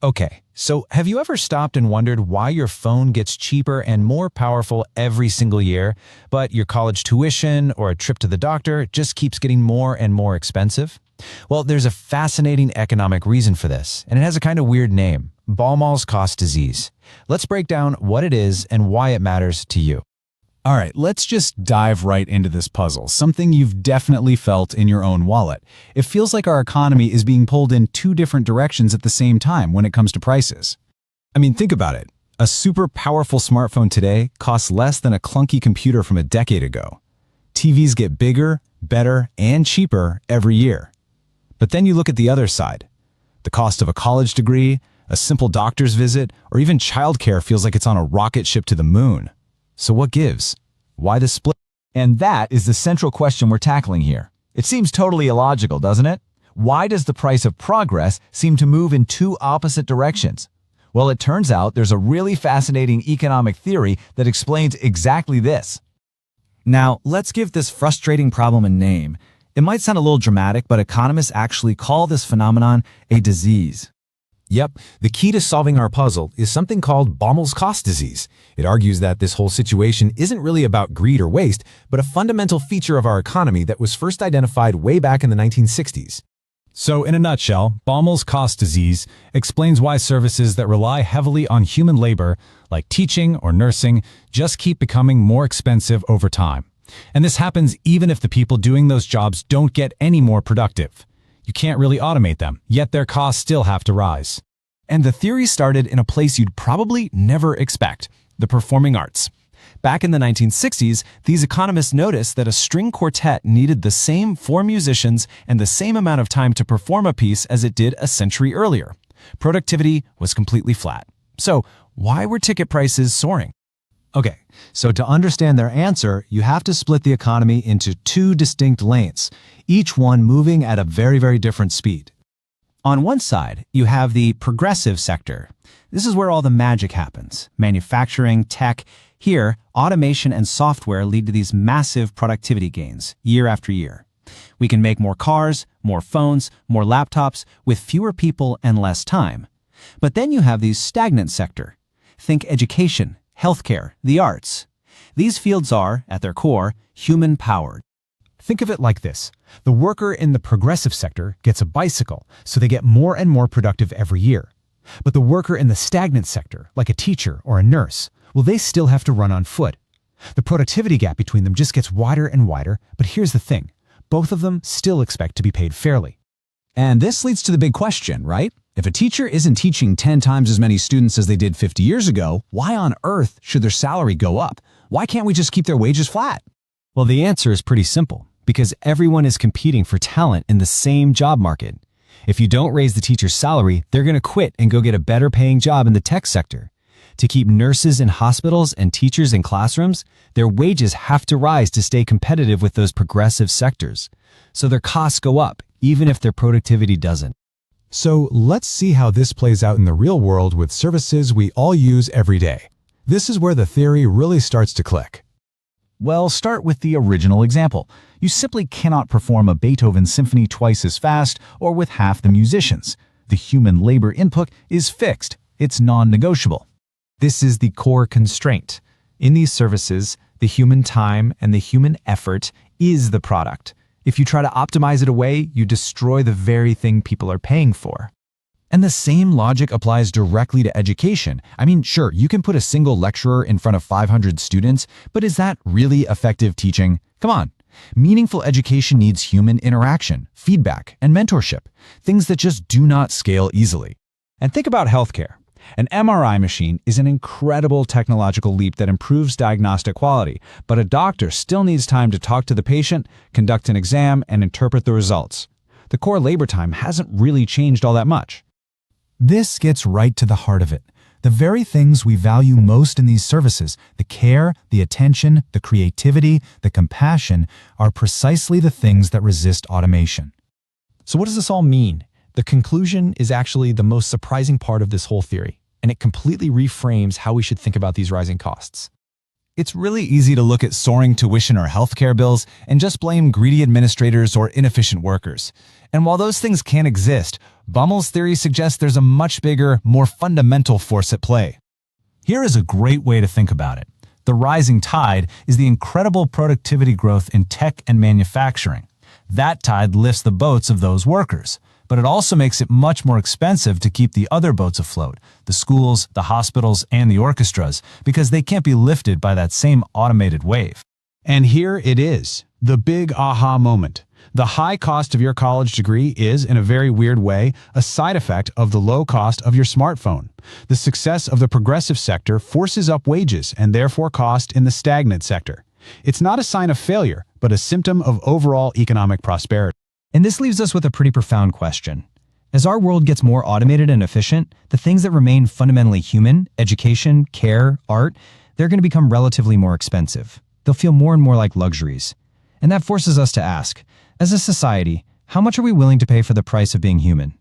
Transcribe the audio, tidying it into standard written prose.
Okay, so have you ever stopped and wondered why your phone gets cheaper and more powerful every single year, but your college tuition or a trip to the doctor just keeps getting more and more expensive? Well, there's a fascinating economic reason for this, and it has a kind of weird name, Baumol's cost disease. Let's break down what it is and why it matters to you. All right, let's just dive right into this puzzle, something you've definitely felt in your own wallet. It feels like our economy is being pulled in two different directions at the same time when it comes to prices. I mean, think about it. A super powerful smartphone today costs less than a clunky computer from a decade ago. TVs get bigger, better, and cheaper every year. But then you look at the other side. The cost of a college degree, a simple doctor's visit, or even childcare feels like it's on a rocket ship to the moon. So what gives? Why the split? And that is the central question we're tackling here. It seems totally illogical, doesn't it? Why does the price of progress seem to move in two opposite directions? Well, it turns out there's a really fascinating economic theory that explains exactly this. Now, let's give this frustrating problem a name. It might sound a little dramatic, but economists actually call this phenomenon a disease. Yep, the key to solving our puzzle is something called Baumol's cost disease. It argues that this whole situation isn't really about greed or waste, but a fundamental feature of our economy that was first identified way back in the 1960s. So, in a nutshell, Baumol's cost disease explains why services that rely heavily on human labor, like teaching or nursing, just keep becoming more expensive over time. And this happens even if the people doing those jobs don't get any more productive. You can't really automate them, yet their costs still have to rise. And the theory started in a place you'd probably never expect, the performing arts. Back in the 1960s, these economists noticed that a string quartet needed the same 4 musicians and the same amount of time to perform a piece as it did a century earlier. Productivity was completely flat. So, why were ticket prices soaring? Okay, so to understand their answer, you have to split the economy into two distinct lanes, each one moving at a very, very different speed. On one side, you have the progressive sector. This is where all the magic happens. Manufacturing, tech. Here, automation and software lead to these massive productivity gains year after year. We can make more cars, more phones, more laptops with fewer people and less time. But then you have the stagnant sector. Think education, healthcare, the arts. These fields are, at their core, human-powered. Think of it like this. The worker in the progressive sector gets a bicycle, so they get more and more productive every year. But the worker in the stagnant sector, like a teacher or a nurse, well, they still have to run on foot. The productivity gap between them just gets wider and wider, but here's the thing. Both of them still expect to be paid fairly. And this leads to the big question, right? If a teacher isn't teaching 10 times as many students as they did 50 years ago, why on earth should their salary go up? Why can't we just keep their wages flat? Well, the answer is pretty simple, because everyone is competing for talent in the same job market. If you don't raise the teacher's salary, they're going to quit and go get a better paying job in the tech sector. To keep nurses in hospitals and teachers in classrooms, their wages have to rise to stay competitive with those progressive sectors. So their costs go up, even if their productivity doesn't. So let's see how this plays out in the real world with services we all use every day. This is where the theory really starts to click. Well, start with the original example. You simply cannot perform a Beethoven symphony twice as fast or with half the musicians. The human labor input is fixed. It's non-negotiable. This is the core constraint. In these services, the human time and the human effort is the product. If you try to optimize it away, you destroy the very thing people are paying for. And the same logic applies directly to education. I mean, sure, you can put a single lecturer in front of 500 students, but is that really effective teaching? Come on. Meaningful education needs human interaction, feedback, and mentorship, things that just do not scale easily. And think about healthcare. An MRI machine is an incredible technological leap that improves diagnostic quality, but a doctor still needs time to talk to the patient, conduct an exam, and interpret the results. The core labor time hasn't really changed all that much. This gets right to the heart of it. The very things we value most in these services, the care, the attention, the creativity, the compassion, are precisely the things that resist automation. So what does this all mean? The conclusion is actually the most surprising part of this whole theory, and it completely reframes how we should think about these rising costs. It's really easy to look at soaring tuition or healthcare bills and just blame greedy administrators or inefficient workers. And while those things can exist, Baumol's theory suggests there's a much bigger, more fundamental force at play. Here is a great way to think about it. The rising tide is the incredible productivity growth in tech and manufacturing. That tide lifts the boats of those workers, but it also makes it much more expensive to keep the other boats afloat, the schools, the hospitals, and the orchestras, because they can't be lifted by that same automated wave. And here it is, the big aha moment. The high cost of your college degree is, in a very weird way, a side effect of the low cost of your smartphone. The success of the progressive sector forces up wages and therefore cost in the stagnant sector. It's not a sign of failure, but a symptom of overall economic prosperity. And this leaves us with a pretty profound question. As our world gets more automated and efficient, the things that remain fundamentally human, education, care, art, they're going to become relatively more expensive. They'll feel more and more like luxuries. And that forces us to ask, as a society, how much are we willing to pay for the price of being human?